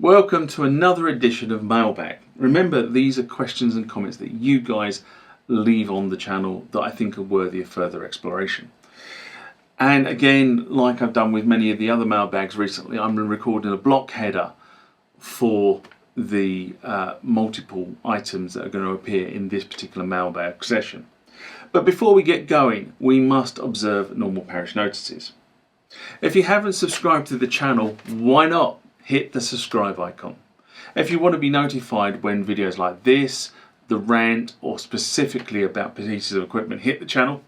Welcome to another edition of Mailbag. Remember, these are questions and comments that you guys leave on the channel that I think are worthy of further exploration. And again, like I've done with many of the other mailbags recently, I'm recording a block header for the multiple items that are going to appear in this particular mailbag session. But before we get going, we must observe normal parish notices. If you haven't subscribed to the channel, why not hit the subscribe icon? If you want to be notified when videos like this, the rant, or specifically about pieces of equipment hit the channel,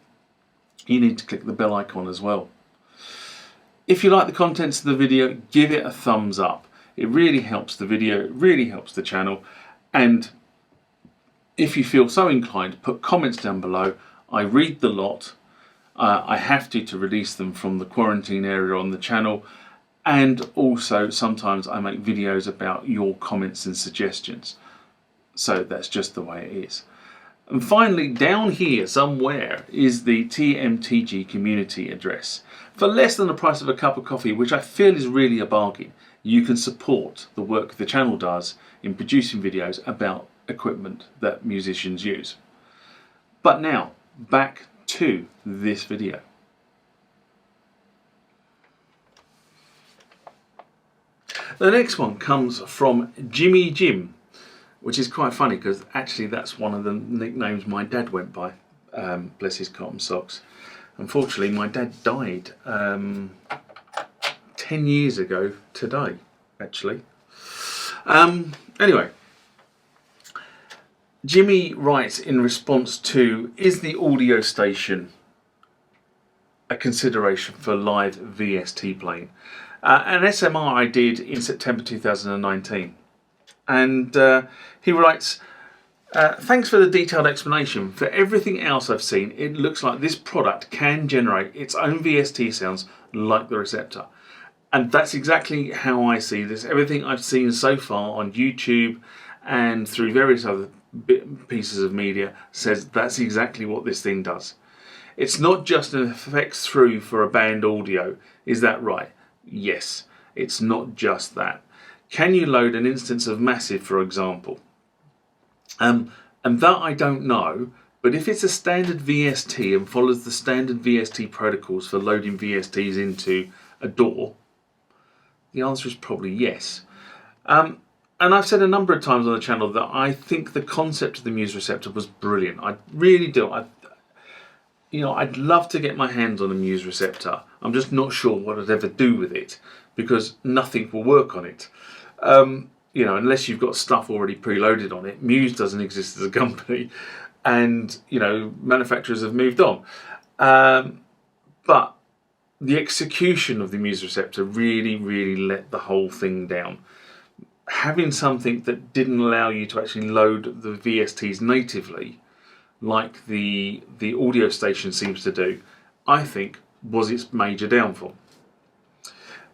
you need to click the bell icon as well. If you like the contents of the video, give it a thumbs up. It really helps the video, it really helps the channel, and if you feel so inclined, put comments down below. I read the lot. I have to release them from the quarantine area on the channel, and also sometimes I make videos about your comments and suggestions. So that's just the way it is. And finally, down here somewhere is the TMTG community address. For less than the price of a cup of coffee, which I feel is really a bargain, you can support the work the channel does in producing videos about equipment that musicians use. But now, back to this video. The next one comes from Jimmy Jim, which is quite funny because actually that's one of the nicknames my dad went by, bless his cotton socks. Unfortunately, my dad died 10 years ago today, actually. Anyway, Jimmy writes in response to, is the audio station a consideration for live VST playing? An SMR I did in September 2019. And he writes, thanks for the detailed explanation. For everything else I've seen, it looks like this product can generate its own VST sounds like the receptor. And that's exactly how I see this. Everything I've seen so far on YouTube and through various other pieces of media says that's exactly what this thing does. It's not just an effects through for a band audio. Is that right? Yes, it's not just that. Can you load an instance of Massive, for example? And that I don't know, but if it's a standard VST and follows the standard VST protocols for loading VSTs into a DAW, the answer is probably yes. And I've said a number of times on the channel that I think the concept of the Muse receptor was brilliant. I really do. I'd love to get my hands on a Muse receptor. I'm just not sure what I'd ever do with it because nothing will work on it. Unless you've got stuff already preloaded on it. Muse doesn't exist as a company, and manufacturers have moved on. But the execution of the Muse receptor really let the whole thing down. Having something that didn't allow you to actually load the VSTs natively, like the audio station seems to do, I think was its major downfall.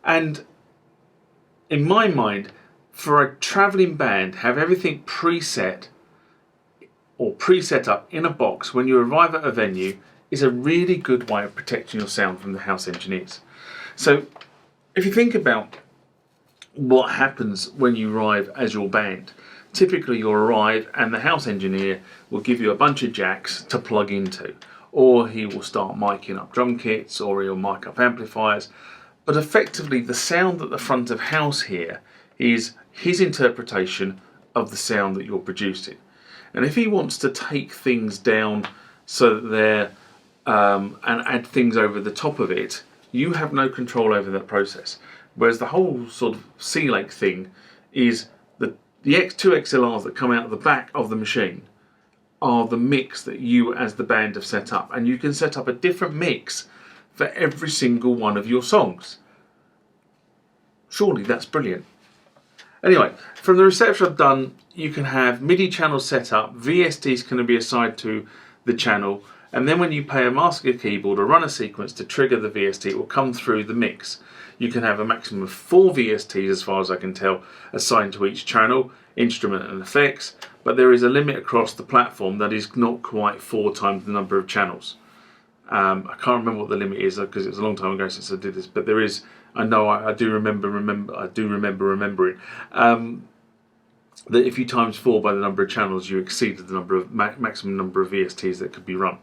And in my mind, for a travelling band, have everything preset or pre-set up in a box when you arrive at a venue is a really good way of protecting your sound from the house engineers. So if you think about what happens when you arrive as your band, typically you'll arrive and the house engineer will give you a bunch of jacks to plug into, or he will start miking up drum kits, or he'll mic up amplifiers. But effectively the sound at the front of house here is his interpretation of the sound that you're producing. And if he wants to take things down so that they're and add things over the top of it, you have no control over that process. Whereas the whole sort of SeeLake thing is the two XLRs that come out of the back of the machine are the mix that you as the band have set up, and you can set up a different mix for every single one of your songs. Surely that's brilliant. Anyway, from the reception I've done, you can have MIDI channels set up, VSTs can be assigned to the channel, and then when you play a master keyboard or run a sequence to trigger the VST, it will come through the mix. You can have a maximum of 4 VSTs, as far as I can tell, assigned to each channel, instrument and effects, but there is a limit across the platform that is not quite 4 times the number of channels. I can't remember what the limit is because it was a long time ago since I did this, but there is I know I do remember remembering that if you times 4 by the number of channels, you exceeded the number of maximum number of VSTs that could be run.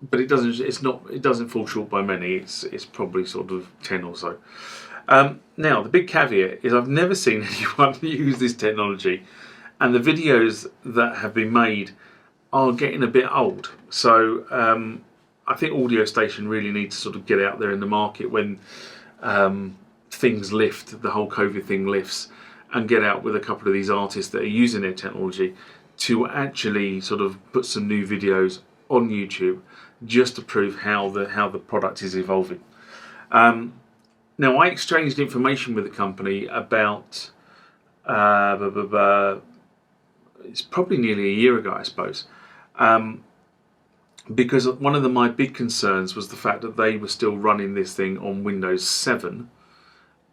But it doesn't. It doesn't fall short by many. It's probably sort of 10 or so. Now the big caveat is I've never seen anyone use this technology, and the videos that have been made are getting a bit old. So I think AudioStation really needs to sort of get out there in the market when things lift, the whole COVID thing lifts, and get out with a couple of these artists that are using their technology to actually sort of put some new videos on YouTube, just to prove how the product is evolving. Now I exchanged information with the company about it's probably nearly a year ago, I suppose, because one of my big concerns was the fact that they were still running this thing on Windows 7,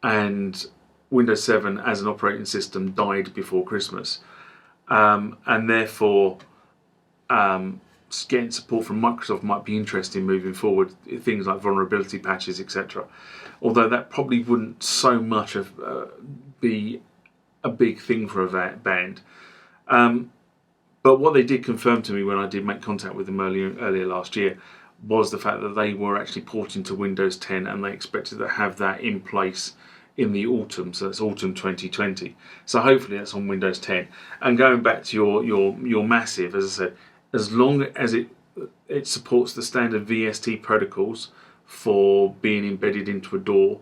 and Windows 7 as an operating system died before Christmas, and therefore getting support from Microsoft might be interesting moving forward, things like vulnerability patches, etc. Although that probably wouldn't so much be a big thing for a band. But what they did confirm to me when I did make contact with them earlier last year was the fact that they were actually porting to Windows 10, and they expected to have that in place in the autumn, so it's autumn 2020. So hopefully that's on Windows 10. And going back to your massive, as I said, as long as it supports the standard VST protocols for being embedded into a DAW,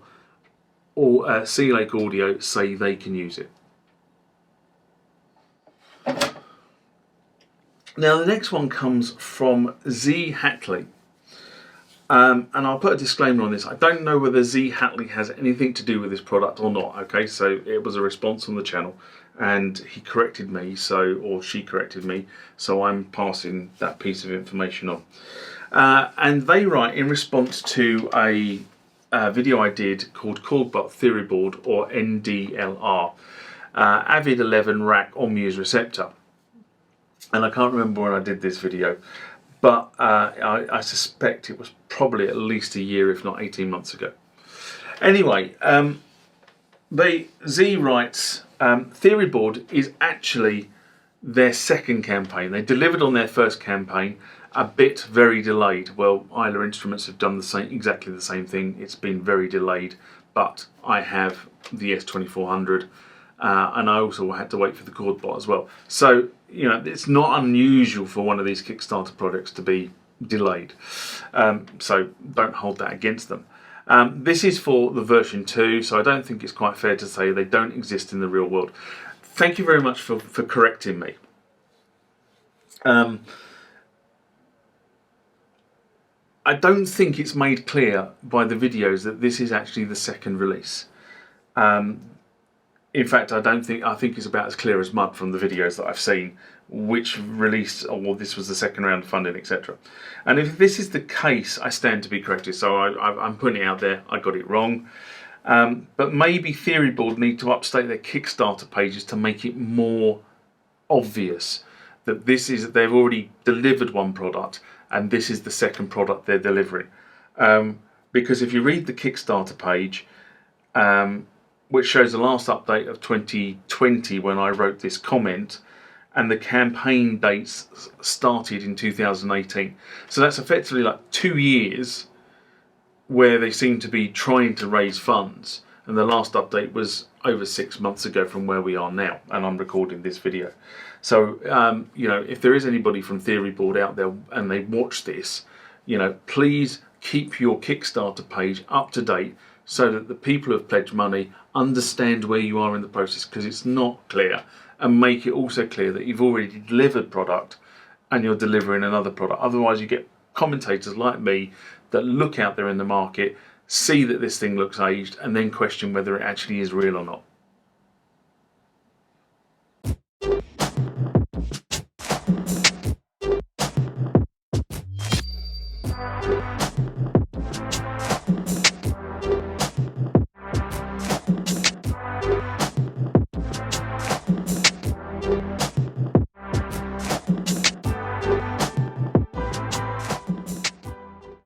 or SeeLake Audio say they can use it. Now the next one comes from Z Hatley, and I'll put a disclaimer on this. I don't know whether Z Hatley has anything to do with this product or not. Okay, so it was a response on the channel, and he corrected me, or she corrected me, so I'm passing that piece of information on. And they write in response to a video I did called TheoryBoard, or NDLR, Avid 11 Rack on Muse Receptor. And I can't remember when I did this video, but I suspect it was probably at least a year, if not 18 months ago. Anyway, Z writes, TheoryBoard is actually their second campaign. They delivered on their first campaign, a bit very delayed. Well, Isla Instruments have done exactly the same thing. It's been very delayed, but I have the S2400, and I also had to wait for the ChordBot as well. So, you know, it's not unusual for one of these Kickstarter projects to be delayed. So don't hold that against them. This is for the version 2, so I don't think it's quite fair to say they don't exist in the real world. Thank you very much for correcting me. I don't think it's made clear by the videos that this is actually the second release. In fact, I think it's about as clear as mud from the videos that I've seen, which release, or this was the second round of funding, etc. And if this is the case, I stand to be corrected. So I'm putting it out there, I got it wrong. But maybe TheoryBoard need to update their Kickstarter pages to make it more obvious that they've already delivered one product, and this is the second product they're delivering. Because if you read the Kickstarter page, which shows the last update of 2020 when I wrote this comment, and the campaign dates started in 2018. So that's effectively like 2 years where they seem to be trying to raise funds, and the last update was over 6 months ago from where we are now, and I'm recording this video. So you know, if there is anybody from TheoryBoard out there and they watch this, you know, please keep your Kickstarter page up to date so that the people who have pledged money understand where you are in the process, because it's not clear, and make it also clear that you've already delivered product and you're delivering another product. Otherwise you get commentators like me that look out there in the market, see that this thing looks aged, and then question whether it actually is real or not.